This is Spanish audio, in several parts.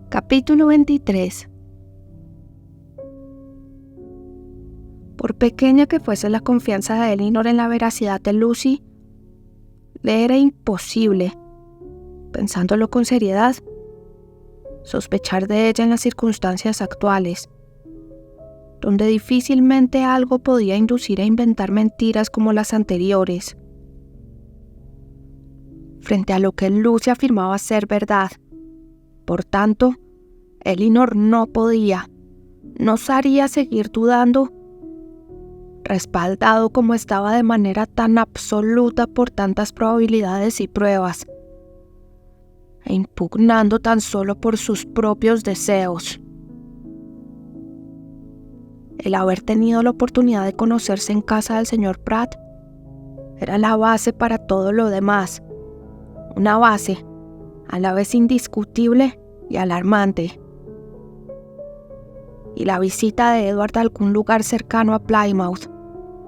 Capítulo 23. Por pequeña que fuese la confianza de Elinor en la veracidad de Lucy, le era imposible, pensándolo con seriedad, sospechar de ella en las circunstancias actuales, donde difícilmente algo podía inducir a inventar mentiras como las anteriores. Frente a lo que Lucy afirmaba ser verdad, por tanto, Elinor no podía, no osaría seguir dudando, respaldado como estaba de manera tan absoluta por tantas probabilidades y pruebas, e impugnando tan solo por sus propios deseos. El haber tenido la oportunidad de conocerse en casa del señor Pratt era la base para todo lo demás, una base a la vez indiscutible y alarmante. Y la visita de Edward a algún lugar cercano a Plymouth,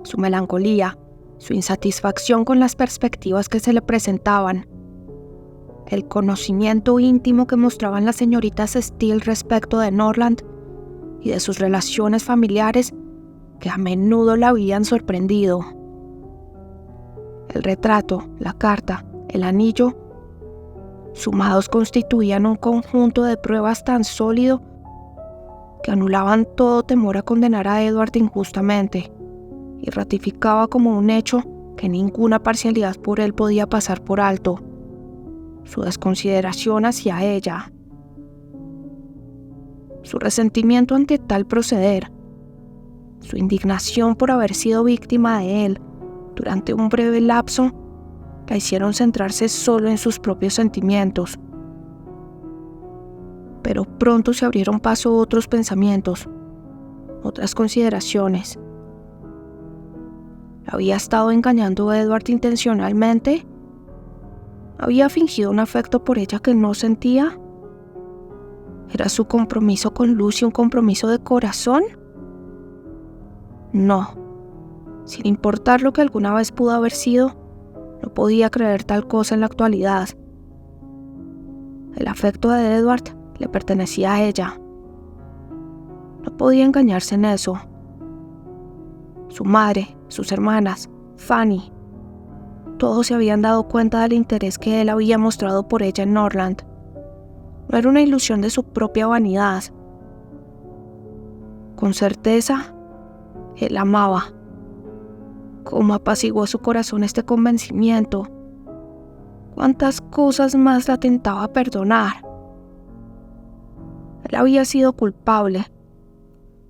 su melancolía, su insatisfacción con las perspectivas que se le presentaban, el conocimiento íntimo que mostraban las señoritas Steele respecto de Norland y de sus relaciones familiares que a menudo la habían sorprendido. El retrato, la carta, el anillo, sumados constituían un conjunto de pruebas tan sólido que anulaban todo temor a condenar a Edward injustamente y ratificaba como un hecho que ninguna parcialidad por él podía pasar por alto, su desconsideración hacia ella, su resentimiento ante tal proceder, su indignación por haber sido víctima de él durante un breve lapso, la hicieron centrarse solo en sus propios sentimientos. Pero pronto se abrieron paso otros pensamientos, otras consideraciones. ¿Había estado engañando a Edward intencionalmente? ¿Había fingido un afecto por ella que no sentía? ¿Era su compromiso con Lucy un compromiso de corazón? No. Sin importar lo que alguna vez pudo haber sido, no podía creer tal cosa en la actualidad. El afecto de Edward le pertenecía a ella. No podía engañarse en eso. Su madre, sus hermanas, Fanny, todos se habían dado cuenta del interés que él había mostrado por ella en Norland. No era una ilusión de su propia vanidad. Con certeza, él amaba. Cómo apaciguó su corazón este convencimiento. Cuántas cosas más la tentaba perdonar. Él había sido culpable,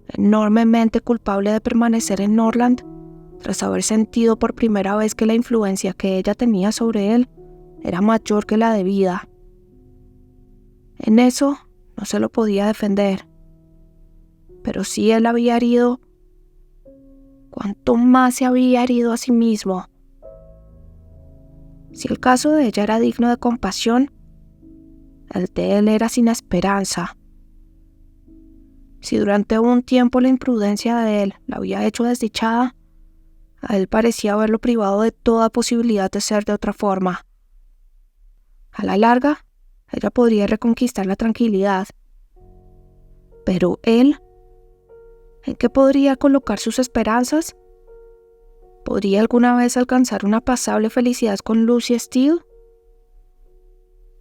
enormemente culpable de permanecer en Norland, tras haber sentido por primera vez que la influencia que ella tenía sobre él era mayor que la debida. En eso no se lo podía defender. Pero si él había herido, cuánto más se había herido a sí mismo. Si el caso de ella era digno de compasión, el de él era sin esperanza. Si durante un tiempo la imprudencia de él la había hecho desdichada, a él parecía haberlo privado de toda posibilidad de ser de otra forma. A la larga, ella podría reconquistar la tranquilidad. Pero él, ¿en qué podría colocar sus esperanzas? ¿Podría alguna vez alcanzar una pasable felicidad con Lucy Steele?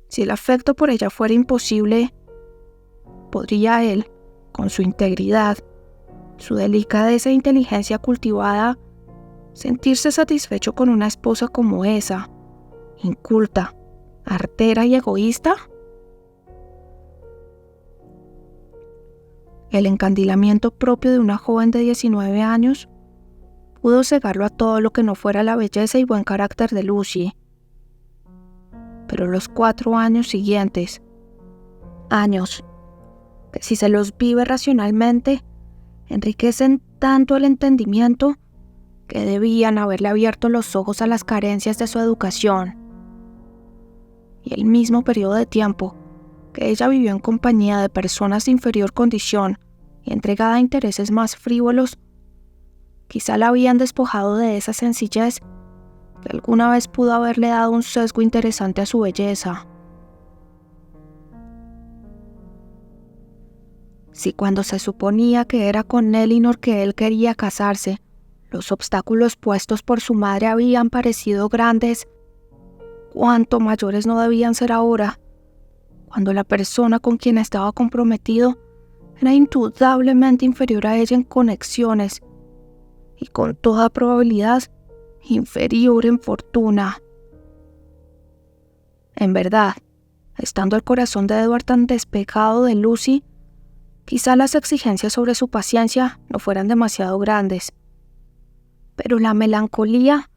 Si el afecto por ella fuera imposible, ¿podría él, con su integridad, su delicadeza e inteligencia cultivada, sentirse satisfecho con una esposa como esa, inculta, artera y egoísta? El encandilamiento propio de una joven de 19 años pudo cegarlo a todo lo que no fuera la belleza y buen carácter de Lucy. Pero los 4 años siguientes, años que si se los vive racionalmente, enriquecen tanto el entendimiento que debían haberle abierto los ojos a las carencias de su educación. Y el mismo periodo de tiempo que ella vivió en compañía de personas de inferior condición y entregada a intereses más frívolos, quizá la habían despojado de esa sencillez que alguna vez pudo haberle dado un sesgo interesante a su belleza. Si cuando se suponía que era con Elinor que él quería casarse, los obstáculos puestos por su madre habían parecido grandes, cuánto mayores no debían ser ahora, cuando la persona con quien estaba comprometido era indudablemente inferior a ella en conexiones y con toda probabilidad inferior en fortuna. En verdad, estando el corazón de Edward tan despegado de Lucy, quizá las exigencias sobre su paciencia no fueran demasiado grandes. Pero la melancolía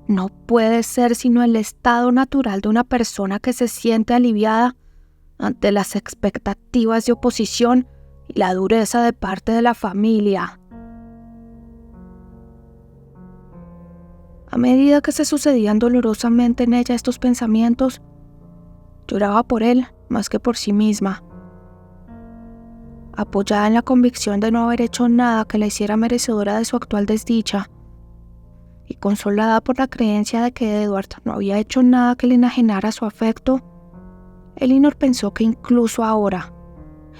no puede ser sino el estado natural de una persona que se siente aliviada ante las expectativas de oposición y la dureza de parte de la familia. A medida que se sucedían dolorosamente en ella estos pensamientos, lloraba por él más que por sí misma. Apoyada en la convicción de no haber hecho nada que la hiciera merecedora de su actual desdicha, y consolada por la creencia de que Edward no había hecho nada que le enajenara su afecto, Elinor pensó que incluso ahora,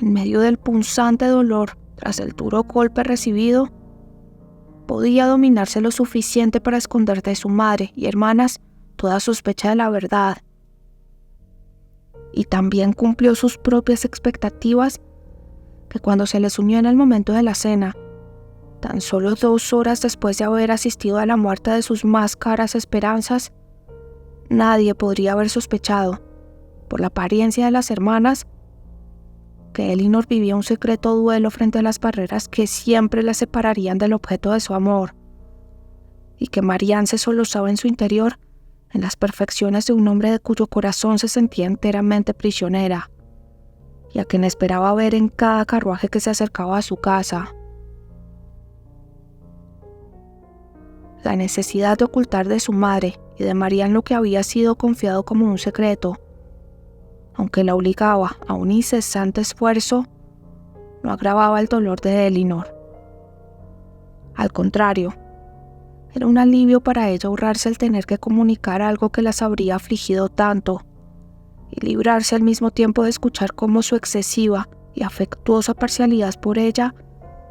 en medio del punzante dolor tras el duro golpe recibido, podía dominarse lo suficiente para esconder de su madre y hermanas toda sospecha de la verdad. Y también cumplió sus propias expectativas, que cuando se les unió en el momento de la cena, tan solo 2 horas después de haber asistido a la muerte de sus más caras esperanzas, nadie podría haber sospechado, por la apariencia de las hermanas, que Elinor vivía un secreto duelo frente a las barreras que siempre la separarían del objeto de su amor, y que Marianne se solozaba en su interior en las perfecciones de un hombre de cuyo corazón se sentía enteramente prisionera, y a quien esperaba ver en cada carruaje que se acercaba a su casa. La necesidad de ocultar de su madre y de Marianne lo que había sido confiado como un secreto, aunque la obligaba a un incesante esfuerzo, no agravaba el dolor de Elinor. Al contrario, era un alivio para ella ahorrarse el tener que comunicar algo que las habría afligido tanto, y librarse al mismo tiempo de escuchar cómo su excesiva y afectuosa parcialidad por ella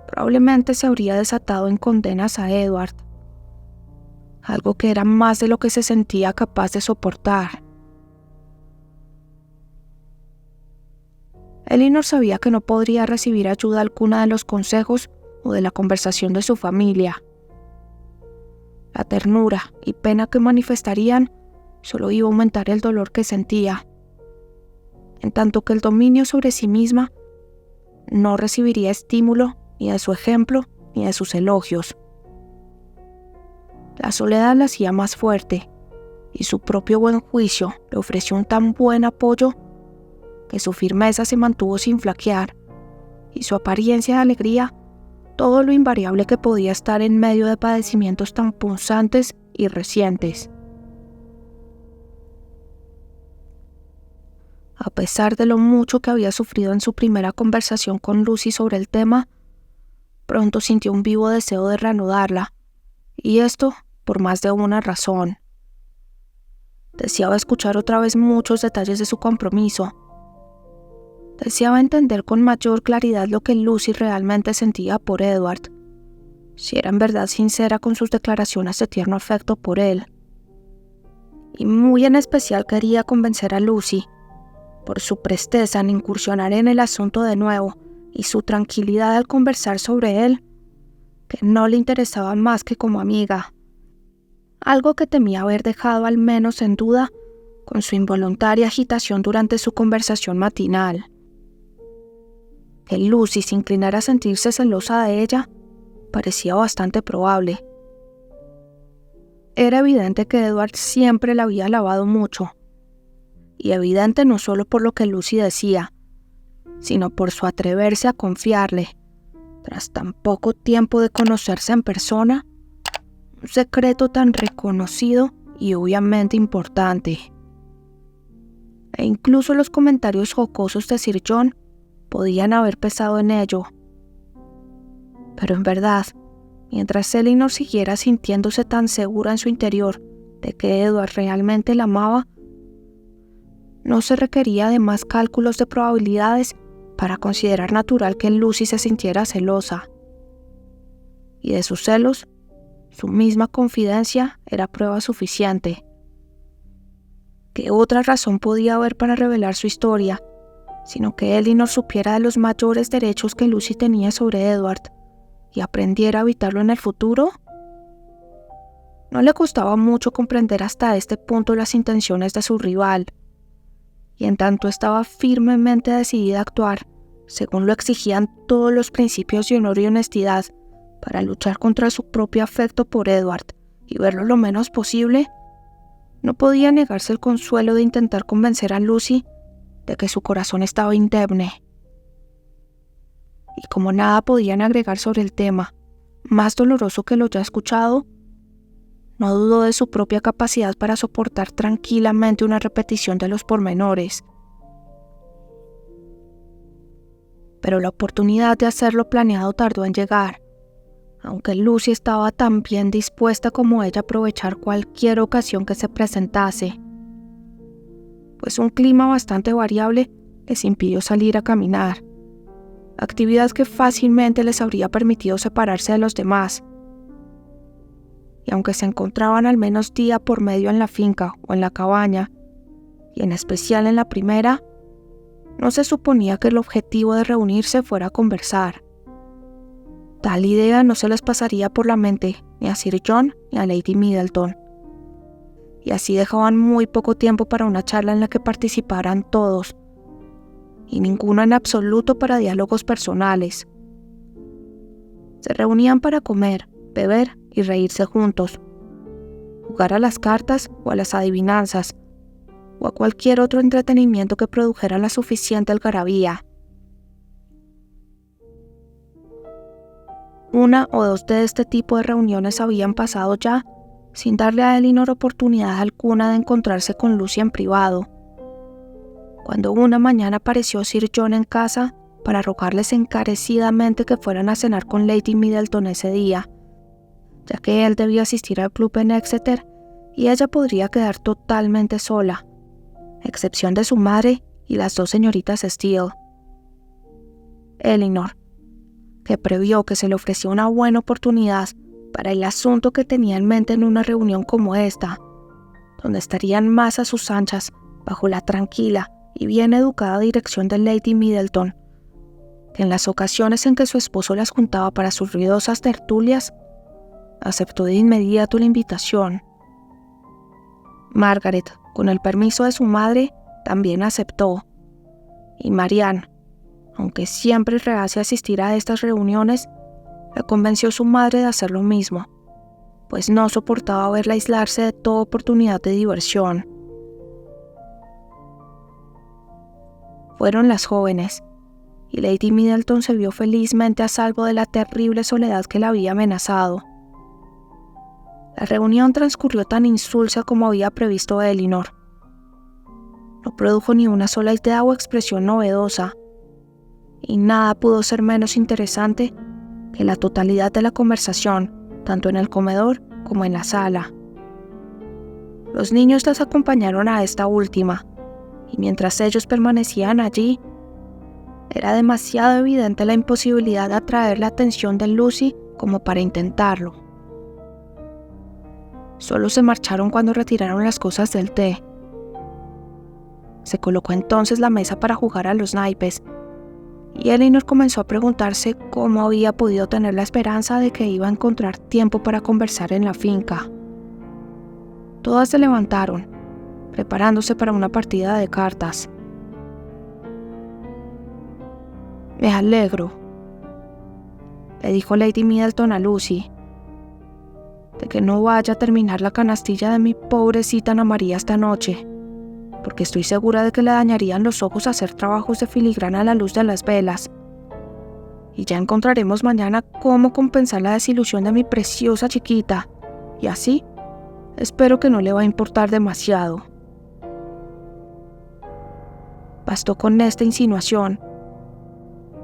probablemente se habría desatado en condenas a Edward, algo que era más de lo que se sentía capaz de soportar. Elinor sabía que no podría recibir ayuda alguna de los consejos o de la conversación de su familia. La ternura y pena que manifestarían solo iba a aumentar el dolor que sentía, en tanto que el dominio sobre sí misma no recibiría estímulo ni de su ejemplo ni de sus elogios. La soledad la hacía más fuerte, y su propio buen juicio le ofreció un tan buen apoyo que su firmeza se mantuvo sin flaquear, y su apariencia de alegría todo lo invariable que podía estar en medio de padecimientos tan punzantes y recientes. A pesar de lo mucho que había sufrido en su primera conversación con Lucy sobre el tema, pronto sintió un vivo deseo de reanudarla, y esto por más de una razón. Deseaba escuchar otra vez muchos detalles de su compromiso. Deseaba entender con mayor claridad lo que Lucy realmente sentía por Edward, si era en verdad sincera con sus declaraciones de tierno afecto por él. Y muy en especial quería convencer a Lucy, por su presteza en incursionar en el asunto de nuevo y su tranquilidad al conversar sobre él, que no le interesaba más que como amiga, algo que temía haber dejado al menos en duda con su involuntaria agitación durante su conversación matinal. Que Lucy se inclinara a sentirse celosa de ella parecía bastante probable. Era evidente que Edward siempre la había alabado mucho, y evidente no solo por lo que Lucy decía, sino por su atreverse a confiarle, tras tan poco tiempo de conocerse en persona, un secreto tan reconocido y obviamente importante. E incluso los comentarios jocosos de Sir John podían haber pesado en ello. Pero en verdad, mientras Elinor siguiera sintiéndose tan segura en su interior de que Edward realmente la amaba, no se requería de más cálculos de probabilidades para considerar natural que Lucy se sintiera celosa. Y de sus celos, su misma confidencia era prueba suficiente. ¿Qué otra razón podía haber para revelar su historia, sino que Elinor supiera de los mayores derechos que Lucy tenía sobre Edward y aprendiera a evitarlo en el futuro? No le costaba mucho comprender hasta este punto las intenciones de su rival, y en tanto estaba firmemente decidida a actuar según lo exigían todos los principios de honor y honestidad para luchar contra su propio afecto por Edward y verlo lo menos posible, no podía negarse el consuelo de intentar convencer a Lucy de que su corazón estaba indemne. Y como nada podían agregar sobre el tema, más doloroso que lo ya escuchado, no dudó de su propia capacidad para soportar tranquilamente una repetición de los pormenores. Pero la oportunidad de hacer lo planeado tardó en llegar, aunque Lucy estaba tan bien dispuesta como ella a aprovechar cualquier ocasión que se presentase, pues un clima bastante variable les impidió salir a caminar, actividad que fácilmente les habría permitido separarse de los demás. Y aunque se encontraban al menos día por medio en la finca o en la cabaña, y en especial en la primera, no se suponía que el objetivo de reunirse fuera conversar. Tal idea no se les pasaría por la mente ni a Sir John ni a Lady Middleton, y así dejaban muy poco tiempo para una charla en la que participaran todos, y ninguno en absoluto para diálogos personales. Se reunían para comer, beber y reírse juntos, jugar a las cartas o a las adivinanzas, o a cualquier otro entretenimiento que produjera la suficiente algarabía. Una o dos de este tipo de reuniones habían pasado ya, sin darle a Elinor oportunidad alguna de encontrarse con Lucy en privado, cuando una mañana apareció Sir John en casa para rogarles encarecidamente que fueran a cenar con Lady Middleton ese día, ya que él debía asistir al club en Exeter y ella podría quedar totalmente sola, excepción de su madre y las dos señoritas Steele. Elinor, que previó que se le ofrecía una buena oportunidad para el asunto que tenía en mente en una reunión como esta, donde estarían más a sus anchas bajo la tranquila y bien educada dirección de Lady Middleton, que en las ocasiones en que su esposo las juntaba para sus ruidosas tertulias, aceptó de inmediato la invitación. Margaret, con el permiso de su madre, también aceptó, y Marianne, aunque siempre reacia a asistir a estas reuniones, le convenció a su madre de hacer lo mismo, pues no soportaba verla aislarse de toda oportunidad de diversión. Fueron las jóvenes, y Lady Middleton se vio felizmente a salvo de la terrible soledad que la había amenazado. La reunión transcurrió tan insulsa como había previsto Elinor. No produjo ni una sola idea o expresión novedosa, y nada pudo ser menos interesante que la totalidad de la conversación, tanto en el comedor como en la sala. Los niños las acompañaron a esta última, y mientras ellos permanecían allí, era demasiado evidente la imposibilidad de atraer la atención de Lucy como para intentarlo. Solo se marcharon cuando retiraron las cosas del té. Se colocó entonces la mesa para jugar a los naipes, y Elinor comenzó a preguntarse cómo había podido tener la esperanza de que iba a encontrar tiempo para conversar en la finca. Todas se levantaron, preparándose para una partida de cartas. «Me alegro», le dijo Lady Middleton a Lucy, «de que no vaya a terminar la canastilla de mi pobrecita Ana María esta noche, porque estoy segura de que le dañarían los ojos hacer trabajos de filigrana a la luz de las velas. Y ya encontraremos mañana cómo compensar la desilusión de mi preciosa chiquita, y así espero que no le va a importar demasiado». Bastó con esta insinuación.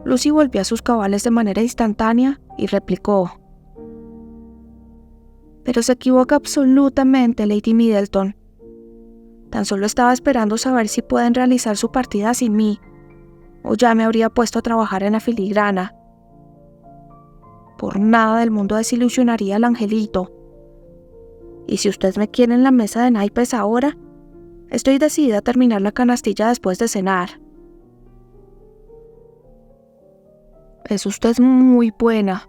Lucy volvió a sus cabales de manera instantánea y replicó: «Pero se equivoca absolutamente, Lady Middleton. Tan solo estaba esperando saber si pueden realizar su partida sin mí, o ya me habría puesto a trabajar en la filigrana. Por nada del mundo desilusionaría al angelito. Y si usted me quiere en la mesa de naipes ahora, estoy decidida a terminar la canastilla después de cenar. Es usted muy buena.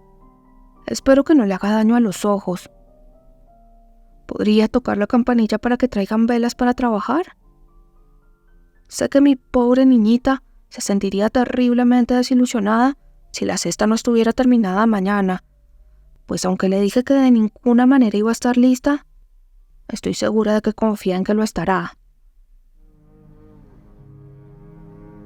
Espero que no le haga daño a los ojos. ¿Podría tocar la campanilla para que traigan velas para trabajar? Sé que mi pobre niñita se sentiría terriblemente desilusionada si la cesta no estuviera terminada mañana, pues aunque le dije que de ninguna manera iba a estar lista, estoy segura de que confía en que lo estará.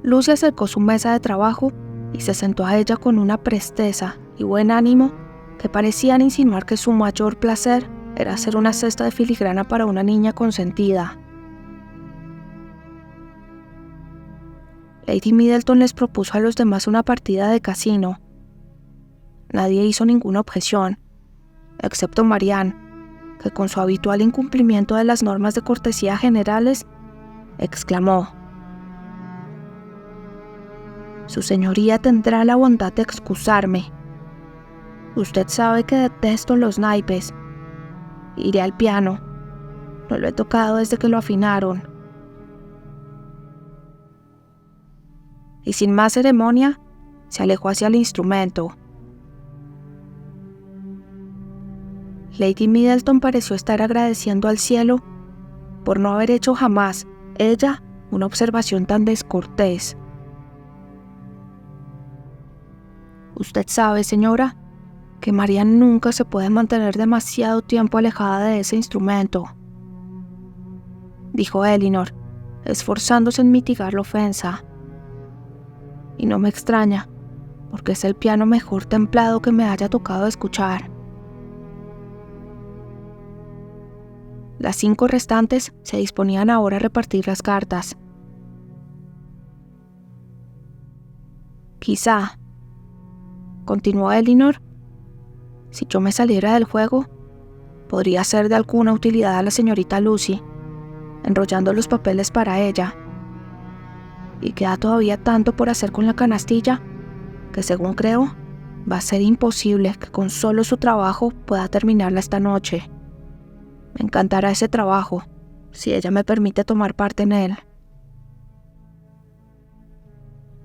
Lucy acercó su mesa de trabajo y se sentó a ella con una presteza y buen ánimo que parecían insinuar que su mayor placer era hacer una cesta de filigrana para una niña consentida. Lady Middleton les propuso a los demás una partida de casino. Nadie hizo ninguna objeción, excepto Marianne, que con su habitual incumplimiento de las normas de cortesía generales, exclamó: «Su señoría tendrá la bondad de excusarme. Usted sabe que detesto los naipes. Iré al piano. No lo he tocado desde que lo afinaron». Y sin más ceremonia, se alejó hacia el instrumento. Lady Middleton pareció estar agradeciendo al cielo por no haber hecho jamás, ella, una observación tan descortés. «Usted sabe, señora, que María nunca se puede mantener demasiado tiempo alejada de ese instrumento», dijo Elinor, esforzándose en mitigar la ofensa. «Y no me extraña, porque es el piano mejor templado que me haya tocado escuchar». Las 5 restantes se disponían ahora a repartir las cartas. «Quizá», continuó Elinor, «si yo me saliera del juego, podría ser de alguna utilidad a la señorita Lucy, enrollando los papeles para ella. Y queda todavía tanto por hacer con la canastilla, que según creo, va a ser imposible que con solo su trabajo pueda terminarla esta noche. Me encantará ese trabajo, si ella me permite tomar parte en él».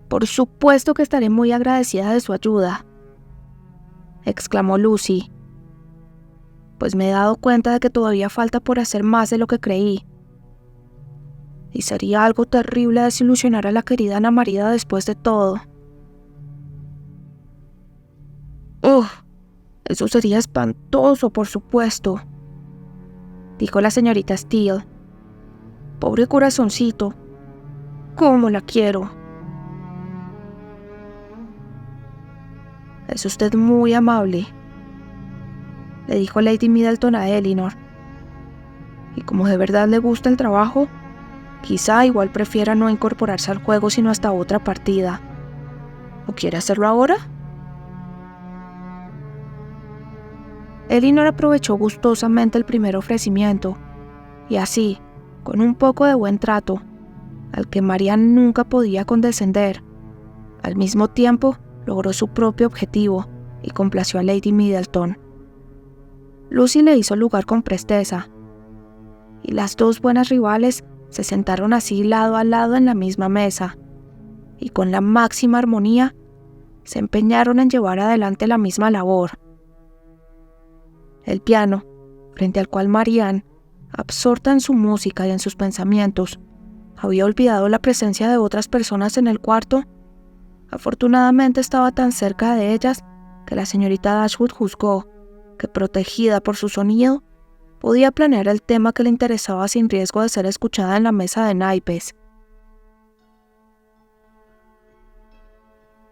«Por supuesto que estaré muy agradecida de su ayuda», exclamó Lucy, «pues me he dado cuenta de que todavía falta por hacer más de lo que creí. Y sería algo terrible desilusionar a la querida Ana María después de todo». Eso sería espantoso, por supuesto», dijo la señorita Steele. «Pobre corazoncito, cómo la quiero». «Es usted muy amable», le dijo Lady Middleton a Elinor. «Y como de verdad le gusta el trabajo, quizá igual prefiera no incorporarse al juego sino hasta otra partida. ¿O quiere hacerlo ahora?». Elinor aprovechó gustosamente el primer ofrecimiento, y así, con un poco de buen trato, al que Marianne nunca podía condescender, al mismo tiempo logró su propio objetivo y complació a Lady Middleton. Lucy le hizo lugar con presteza, y las 2 buenas rivales se sentaron así lado a lado en la misma mesa, y con la máxima armonía se empeñaron en llevar adelante la misma labor. El piano, frente al cual Marianne, absorta en su música y en sus pensamientos, había olvidado la presencia de otras personas en el cuarto, afortunadamente estaba tan cerca de ellas que la señorita Dashwood juzgó que, protegida por su sonido, podía planear el tema que le interesaba sin riesgo de ser escuchada en la mesa de naipes.